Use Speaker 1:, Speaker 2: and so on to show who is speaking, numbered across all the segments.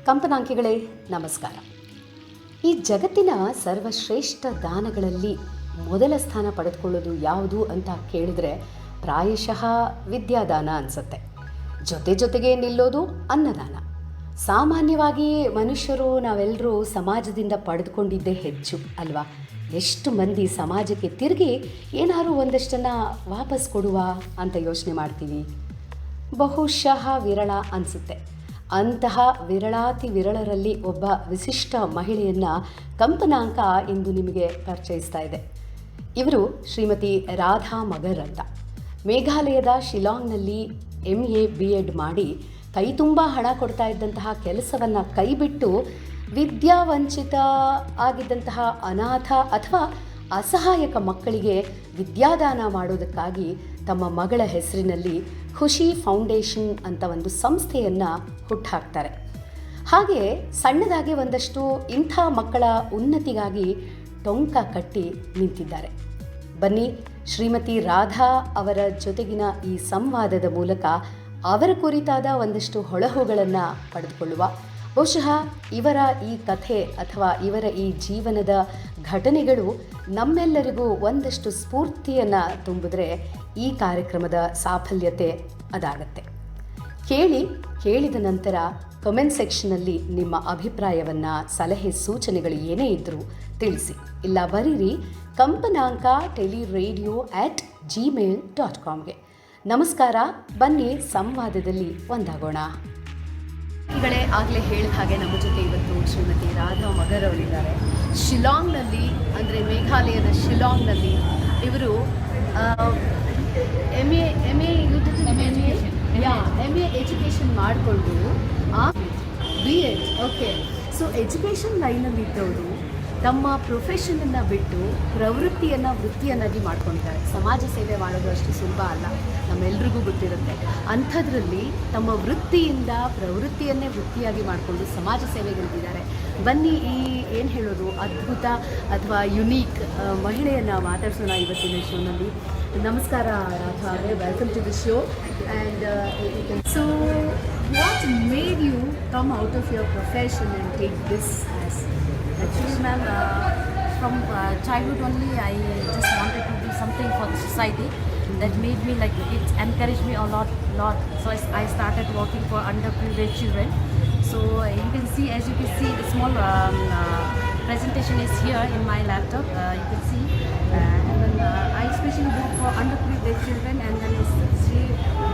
Speaker 1: ಕಂಪನಾಂಕಿಗಳೇ ನಮಸ್ಕಾರ. ಈ ಜಗತ್ತಿನ ಸರ್ವಶ್ರೇಷ್ಠ ದಾನಗಳಲ್ಲಿ ಮೊದಲ ಸ್ಥಾನ ಪಡೆದುಕೊಳ್ಳೋದು ಯಾವುದು ಅಂತ ಕೇಳಿದ್ರೆ ಪ್ರಾಯಶಃ ವಿದ್ಯಾದಾನ ಅನಿಸುತ್ತೆ. ಜೊತೆಗೆ ನಿಲ್ಲೋದು ಅನ್ನದಾನ. ಸಾಮಾನ್ಯವಾಗಿ ಮನುಷ್ಯರು ನಾವೆಲ್ಲರೂ ಸಮಾಜದಿಂದ ಪಡೆದುಕೊಂಡಿದ್ದೇ ಹೆಚ್ಚು ಅಲ್ವಾ? ಎಷ್ಟು ಮಂದಿ ಸಮಾಜಕ್ಕೆ ತಿರುಗಿ ಏನಾದರೂ ಒಂದಷ್ಟನ್ನು ವಾಪಸ್ ಕೊಡುವ ಅಂತ ಯೋಚನೆ ಮಾಡ್ತೀವಿ? ಬಹುಶಃ ವಿರಳ ಅನಿಸುತ್ತೆ. ಅಂತಹ ವಿರಳಾತಿ ವಿರಳರಲ್ಲಿ ಒಬ್ಬ ವಿಶಿಷ್ಟ ಮಹಿಳೆಯನ್ನು ಕಂಪನಾಂಕ ಇಂದು ನಿಮಗೆ ಪರಿಚಯಿಸ್ತಾ ಇದೆ. ಇವರು ಶ್ರೀಮತಿ ರಾಧಾ ಮಗರ್ ಅಂತ. ಮೇಘಾಲಯದ ಶಿಲಾಂಗ್ನಲ್ಲಿ MA B.Ed ಮಾಡಿ ಕೈ ತುಂಬ ಹಣ ಕೊಡ್ತಾ ಇದ್ದಂತಹ ಕೆಲಸವನ್ನು ಕೈಬಿಟ್ಟು ವಿದ್ಯಾವಂಚಿತ ಆಗಿದ್ದಂತಹ ಅನಾಥ ಅಥವಾ ಅಸಹಾಯಕ ಮಕ್ಕಳಿಗೆ ವಿದ್ಯಾದಾನ ಮಾಡೋದಕ್ಕಾಗಿ ತಮ್ಮ ಮಗಳ ಹೆಸರಿನಲ್ಲಿ ಖುಷಿ ಫೌಂಡೇಶನ್ ಅಂತ ಒಂದು ಸಂಸ್ಥೆಯನ್ನು ಹುಟ್ಟುಹಾಕ್ತಾರೆ. ಹಾಗೆ ಸಣ್ಣದಾಗಿ ಒಂದಷ್ಟು ಇಂಥ ಮಕ್ಕಳ ಉನ್ನತಿಗಾಗಿ ಟೊಂಕ ಕಟ್ಟಿ ನಿಂತಿದ್ದಾರೆ. ಬನ್ನಿ, ಶ್ರೀಮತಿ ರಾಧಾ ಅವರ ಜೊತೆಗಿನ ಈ ಸಂವಾದದ ಮೂಲಕ ಅವರ ಕುರಿತಾದ ಒಂದಷ್ಟು ಹೊಳಹುಗಳನ್ನು ಪಡೆದುಕೊಳ್ಳುವ. ಬಹುಶಃ ಇವರ ಈ ಕಥೆ ಅಥವಾ ಇವರ ಈ ಜೀವನದ ಘಟನೆಗಳು ನಮ್ಮೆಲ್ಲರಿಗೂ ಒಂದಷ್ಟು ಸ್ಫೂರ್ತಿಯನ್ನು ತುಂಬಿದ್ರೆ ಈ ಕಾರ್ಯಕ್ರಮದ ಸಾಫಲ್ಯತೆ ಅದಾಗತ್ತೆ. ಕೇಳಿದ ನಂತರ ಕಮೆಂಟ್ ಸೆಕ್ಷನ್ನಲ್ಲಿ ನಿಮ್ಮ ಅಭಿಪ್ರಾಯವನ್ನು, ಸಲಹೆ ಸೂಚನೆಗಳು ಏನೇ ಇದ್ದರೂ ತಿಳಿಸಿ. ಇಲ್ಲ ಬರೀರಿ ಕಂಪನಾಂಕ teliradyo@gmail.comಗೆ. ನಮಸ್ಕಾರ. ಬನ್ನಿ ಸಂವಾದದಲ್ಲಿ ಒಂದಾಗೋಣ. ಆಗಲೇ ಹೇಳಿದ ಹಾಗೆ ನಮ್ಮ ಜೊತೆ ಇವತ್ತು ಶ್ರೀಮತಿ ರಾಧಾ ಮಗರ್ ಅವರಿದ್ದಾರೆ. ಶಿಲಾಂಗ್ನಲ್ಲಿ, ಅಂದರೆ ಮೇಘಾಲಯದ ಶಿಲಾಂಗ್ನಲ್ಲಿ ಇವರು MA ಎಜುಕೇಷನ್ ಮಾಡಿಕೊಂಡು B.Ed. ಓಕೆ. ಸೊ ಎಜುಕೇಷನ್ ಲೈನಲ್ಲಿ ಇದ್ದವರು ತಮ್ಮ ಪ್ರೊಫೆಷನನ್ನು ಬಿಟ್ಟು ವೃತ್ತಿಯನ್ನಾಗಿ ಮಾಡ್ಕೊಳ್ತಾರೆ. ಸಮಾಜ ಸೇವೆ ಮಾಡೋದು ಅಷ್ಟು ಸುಲಭ ಅಲ್ಲ, ನಮ್ಮೆಲ್ರಿಗೂ ಗೊತ್ತಿರುತ್ತೆ. ಅಂಥದ್ರಲ್ಲಿ ತಮ್ಮ ವೃತ್ತಿಯಿಂದ ಪ್ರವೃತ್ತಿಯನ್ನೇ ವೃತ್ತಿಯಾಗಿ ಮಾಡಿಕೊಂಡು ಸಮಾಜ ಸೇವೆಗಳಿದ್ದಾರೆ. ಬನ್ನಿ, ಈ ಏನು ಹೇಳೋದು, ಅದ್ಭುತ ಅಥವಾ ಯುನೀಕ್ ಮಹಿಳೆಯನ್ನು ಮಾತಾಡ್ಸೋಣ ಇವತ್ತಿನ ಶೋನಲ್ಲಿ. ನಮಸ್ಕಾರ ರಾಧಾ ಅವರೇ, welcome to the show. And so what made you come out of your profession and take this as?
Speaker 2: Actually, ma'am, from childhood only, I just wanted to do something for the society. That made me like, it encouraged me a lot. So I started working for underprivileged children. So you can see, as you can see, the small presentation is here in my laptop. You can see, and then I especially work for underprivileged children and then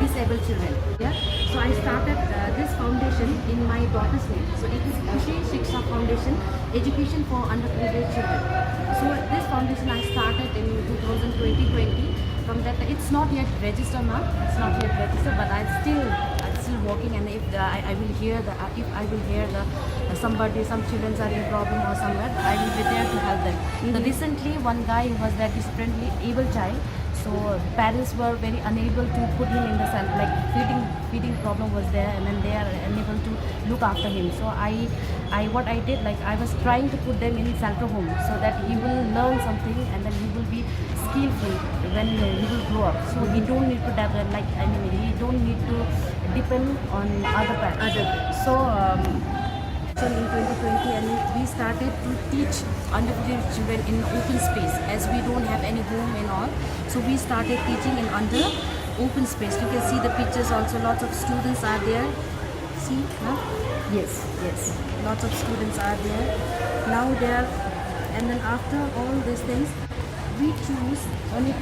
Speaker 2: disabled children. Yeah. So I started this foundation in my daughter's name. So it is Khushi Shiksha Foundation, Education for Underprivileged Children. So this foundation I started in 2020. From that, it's not yet registered, ma'am. It's not yet registered, but I'm still working. And if I will hear some children are in problem or somewhere, I will be there to help them. So recently, one guy was that differently able child. So parents were very unable to put him in the cell, like feeding problem was there, and then they are unable to look after him. So what I did, like I was trying to put them in shelter home so that he will learn something and then he will be skillful when he will grow up. So he don't need to he don't need to depend on other parents. So in 2020, and we started to teach underprivileged children in open space, as we don't have any home and all. So we started teaching in under open space. You can see the pictures also. Lots of students are there. See, huh?
Speaker 1: Yes.
Speaker 2: Lots of students are there. Now there, and then after all these things, we choose only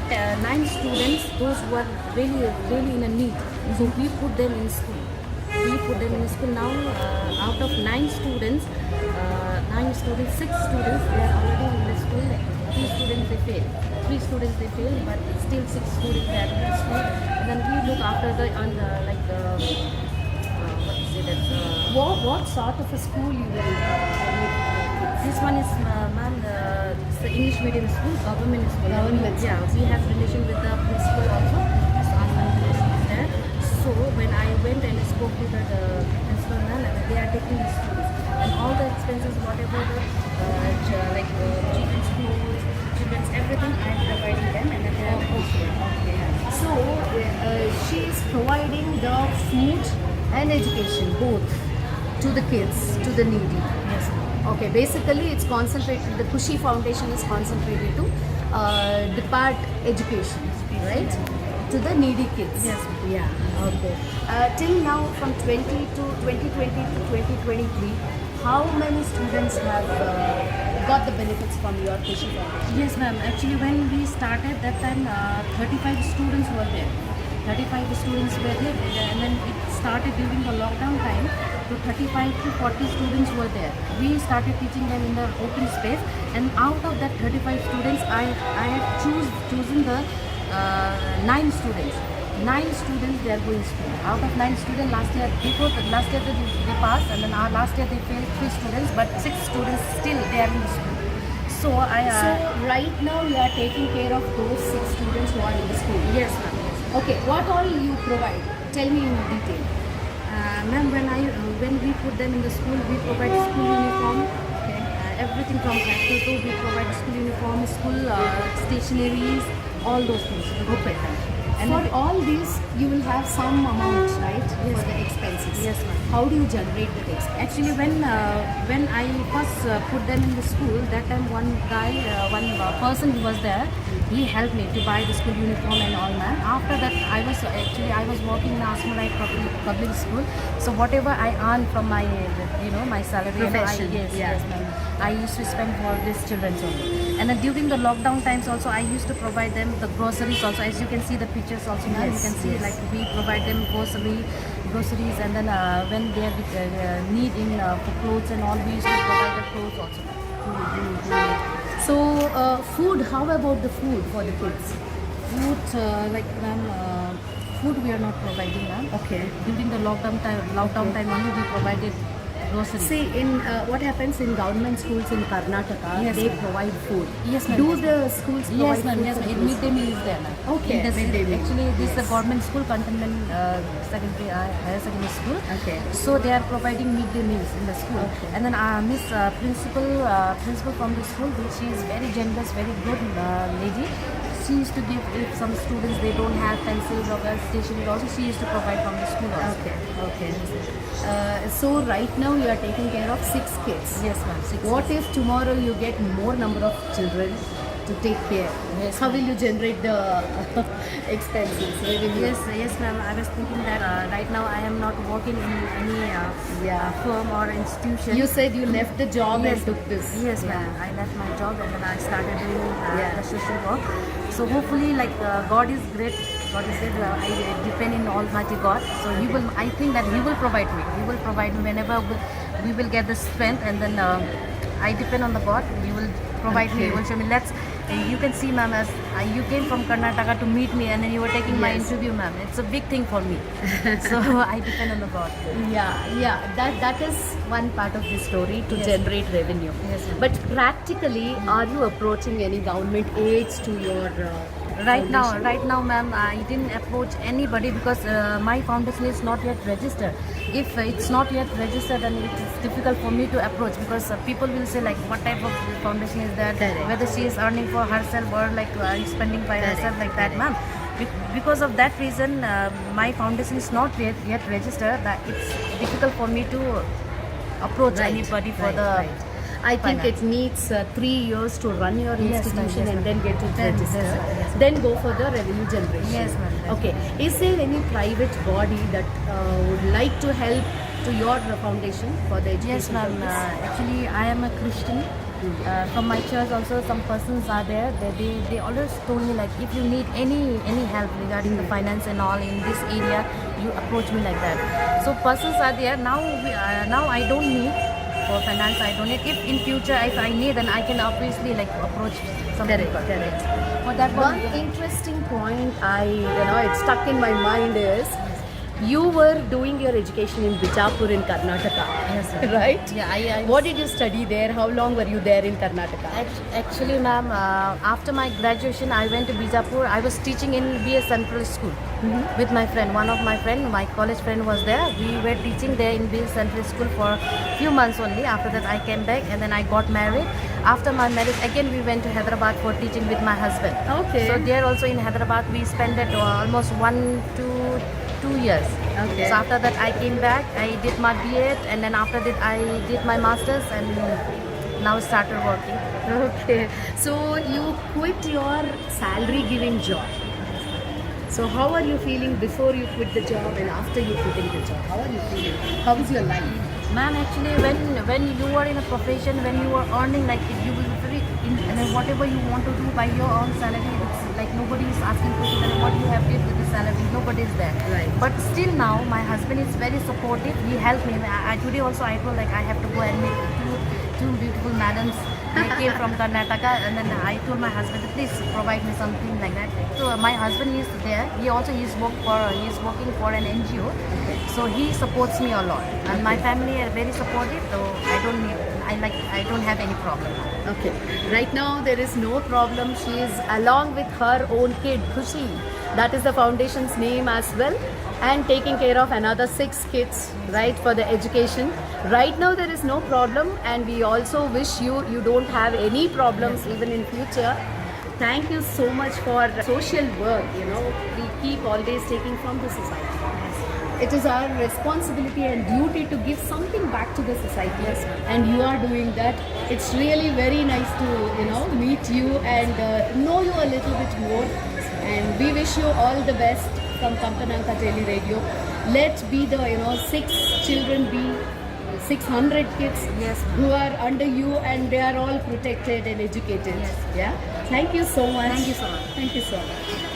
Speaker 2: 9 students, those who are really in a need. So we put them in school. Now out of 9 students, 6 students they are already in the school. 3 students they fail, but still 6 students they are in the school. And then we look after
Speaker 1: What sort of a school you will?
Speaker 2: This one is ma'am, it's the English medium school, government school. Yeah, we have relation with the principal also. So I'm there. So when I went and spoke to the principal ma'am, they are taking the students and all the expenses, whatever the children's clothes, children's everything, I am providing them, and then they are okay.
Speaker 1: So she is providing the food and education both. to the kids, to the needy.
Speaker 2: Yes, ma'am.
Speaker 1: Okay, basically it's concentrated, the Kushi Foundation is concentrated to depart education, right? To the needy kids.
Speaker 2: Yes.
Speaker 1: Yeah, okay. Till now, from 2020 to 2023, how many students have got the benefits from your Kushi Foundation?
Speaker 2: Yes, ma'am. Actually, when we started that time, 35 students were there. 35 students were there, and then it started during the lockdown time. So 35 to 40 students were there. We started teaching them in the open space, and out of that 35 students, I have chosen the 9 students. 9 students they are going to school. Out of 9 students last year, last year they passed, and then last year they failed 3 students, but 6 students still they are in the school. So
Speaker 1: So right now you are taking care of those 6 students who are in the school.
Speaker 2: yes, ma'am.
Speaker 1: Okay, what all you provide? Tell me in detail.
Speaker 2: Ma'am, when we put them in the school, we provide school uniform. Okay. Everything from head to toe, we provide school uniform, school stationaries, all those things.
Speaker 1: Okay.
Speaker 2: And
Speaker 1: For
Speaker 2: we-
Speaker 1: all these, you will have some amount, right?
Speaker 2: Yes,
Speaker 1: For the
Speaker 2: ma'am.
Speaker 1: expenses.
Speaker 2: Yes, ma'am.
Speaker 1: How do you generate the expenses?
Speaker 2: Actually, when I first put them in the school, that time one guy, one person who was there, he helped me to buy the school uniform and all that. After that, I was working in Asmalai public school. So whatever I earn from my my salary,
Speaker 1: Profession,
Speaker 2: yes,
Speaker 1: yeah.
Speaker 2: yes, ma'am. I used to spend for these children only. And then during the lockdown times also, I used to provide them the groceries also. As you can see the pictures also now, you
Speaker 1: Yes,
Speaker 2: can see
Speaker 1: yes.
Speaker 2: like we provide them groceries, and then when they are need in for clothes and all, we used to provide the clothes also.
Speaker 1: So, food, how about the food for the kids?
Speaker 2: Food, food we are not providing now.
Speaker 1: Okay.
Speaker 2: During the lockdown time only we provided groceries.
Speaker 1: See, in what happens in government schools in Karnataka,
Speaker 2: Yes,
Speaker 1: they
Speaker 2: ma'am.
Speaker 1: provide food.
Speaker 2: Yes, ma'am.
Speaker 1: Do
Speaker 2: Yes,
Speaker 1: the schools provide
Speaker 2: Yes, ma'am.
Speaker 1: food
Speaker 2: Yes,
Speaker 1: for
Speaker 2: ma'am.
Speaker 1: the kids?
Speaker 2: Midday meal is there, ma'am.
Speaker 1: Okay,
Speaker 2: In this,
Speaker 1: midday meal.
Speaker 2: actually, this is a
Speaker 1: Yes.
Speaker 2: government school, Cantonment secondary higher secondary school.
Speaker 1: Okay.
Speaker 2: So they are providing midday meals in the school.
Speaker 1: Okay.
Speaker 2: And then Miss Principal from the school, she is very generous, very good lady. She used to give, if some students they don't have pencils or stationery also, she used to provide from the school also.
Speaker 1: Okay, okay. So right now you are taking care of 6 kids.
Speaker 2: Yes, ma'am.
Speaker 1: What if tomorrow you get more number of children to take care?
Speaker 2: Yes,
Speaker 1: How
Speaker 2: ma'am.
Speaker 1: will you generate the expenses, revenue?
Speaker 2: Yes, ma'am. I was thinking that right now I am not working in any firm or institution.
Speaker 1: You said you left the job
Speaker 2: Yes,
Speaker 1: and took this.
Speaker 2: Yes,
Speaker 1: Yeah.
Speaker 2: ma'am. I left my job and then I started doing
Speaker 1: Yeah.
Speaker 2: the social work. So hopefully, God is great. God is great. I depend in Almighty God. So He will. I think that He will provide me. He will provide me whenever we will get the strength, and then I depend on the God. He will provide me. He will show me. You can see, ma'am, as you came from Karnataka to meet me, and then you were taking my
Speaker 1: Yes.
Speaker 2: interview, ma'am. It's a big thing for me. So I depend on the God.
Speaker 1: Yeah. That is one part of the story to
Speaker 2: Yes.
Speaker 1: generate revenue.
Speaker 2: Yes, ma'am.
Speaker 1: But practically, are you approaching any government aids to your
Speaker 2: Right
Speaker 1: foundation?
Speaker 2: now, ma'am, I didn't approach anybody because my foundation is not yet registered. If it's not yet registered, then it is difficult for me to approach because people will say like, what type of foundation is that?
Speaker 1: Correct.
Speaker 2: Whether she is earning for herself or like spending by
Speaker 1: Correct,
Speaker 2: herself like that,
Speaker 1: correct.
Speaker 2: ma'am. Because of that reason, my foundation is not yet registered. That it's difficult for me to approach
Speaker 1: Right,
Speaker 2: anybody for
Speaker 1: right,
Speaker 2: the.
Speaker 1: right. I think
Speaker 2: finance.
Speaker 1: it needs 3 years to run your
Speaker 2: Yes, ma'am,
Speaker 1: institution
Speaker 2: yes,
Speaker 1: and
Speaker 2: ma'am.
Speaker 1: then get it
Speaker 2: Then,
Speaker 1: registered.
Speaker 2: yes, ma'am, yes, ma'am.
Speaker 1: Then go for the revenue generation.
Speaker 2: Yes, ma'am, yes,
Speaker 1: Okay. Is there any private body that would like to help to your foundation for the education?
Speaker 2: Yes, ma'am.
Speaker 1: purpose?
Speaker 2: Actually, I am a Christian. From my church also some persons are there. They always told me like, if you need any help regarding the finance and all in this area, you approach me like that. So persons are there. Now I don't need for finance. I don't need. If in future if I need, then I can obviously like approach some
Speaker 1: Correct,
Speaker 2: people.
Speaker 1: correct.
Speaker 2: For that
Speaker 1: One interesting point it stuck in my mind is you were doing your education in Bijapur in Karnataka.
Speaker 2: Yes, ma'am.
Speaker 1: Right?
Speaker 2: Yeah, I
Speaker 1: What did you study there? How long were you there in Karnataka?
Speaker 2: Actually, ma'am, after my graduation, I went to Bijapur. I was teaching in BS Central School with my friend. One of my friend, my college friend was there. We were teaching there in BS Central School for a few months only. After that, I came back and then I got married. After my marriage, again we went to Hyderabad for teaching with my husband.
Speaker 1: Okay.
Speaker 2: So there also in Hyderabad, we spent almost 1 to 2 years.
Speaker 1: Okay.
Speaker 2: So after that I came back, I did my B.Ed, and then after that I did my masters, and now started working.
Speaker 1: Okay. So you quit your salary giving job. So how are you feeling before you quit the job and after you quitting the job? How are you feeling? How is your life?
Speaker 2: Ma'am, actually, when you are in a profession, when you are earning, like you will be very, and then whatever you want to do by your own salary, it's like nobody is asking question, and what you have did with the salary, nobody is there.
Speaker 1: Right.
Speaker 2: But still now, my husband is very supportive. He helped me. Today also I told like I have to go and meet two beautiful madams. They came from Karnataka, and then I told my husband to please provide me something like that. So my husband is there. He also is working for an NGO. So he supports me a lot, and my family are very supportive. So I don't have any problem.
Speaker 1: Okay. Right now there is no problem. She is along with her own kid, Khushi. That is the foundation's name as well. And taking care of another 6 kids, right, for the education. Right now there is no problem, and we also wish you don't have any problems even in future. Thank you so much for social work, we keep always taking from the society. It is our responsibility and duty to give something back to the society, and you are doing that. It's really very nice to meet you and know you a little bit more, and we wish you all the best from Kampananka Tele Radio. Let be the 6 children be 600 kids
Speaker 2: Yes, ma'am.
Speaker 1: who are under you, and they are all protected and educated.
Speaker 2: Yes.
Speaker 1: Yeah. Thank you so much.
Speaker 2: Thank you so much.
Speaker 1: Thank you so much.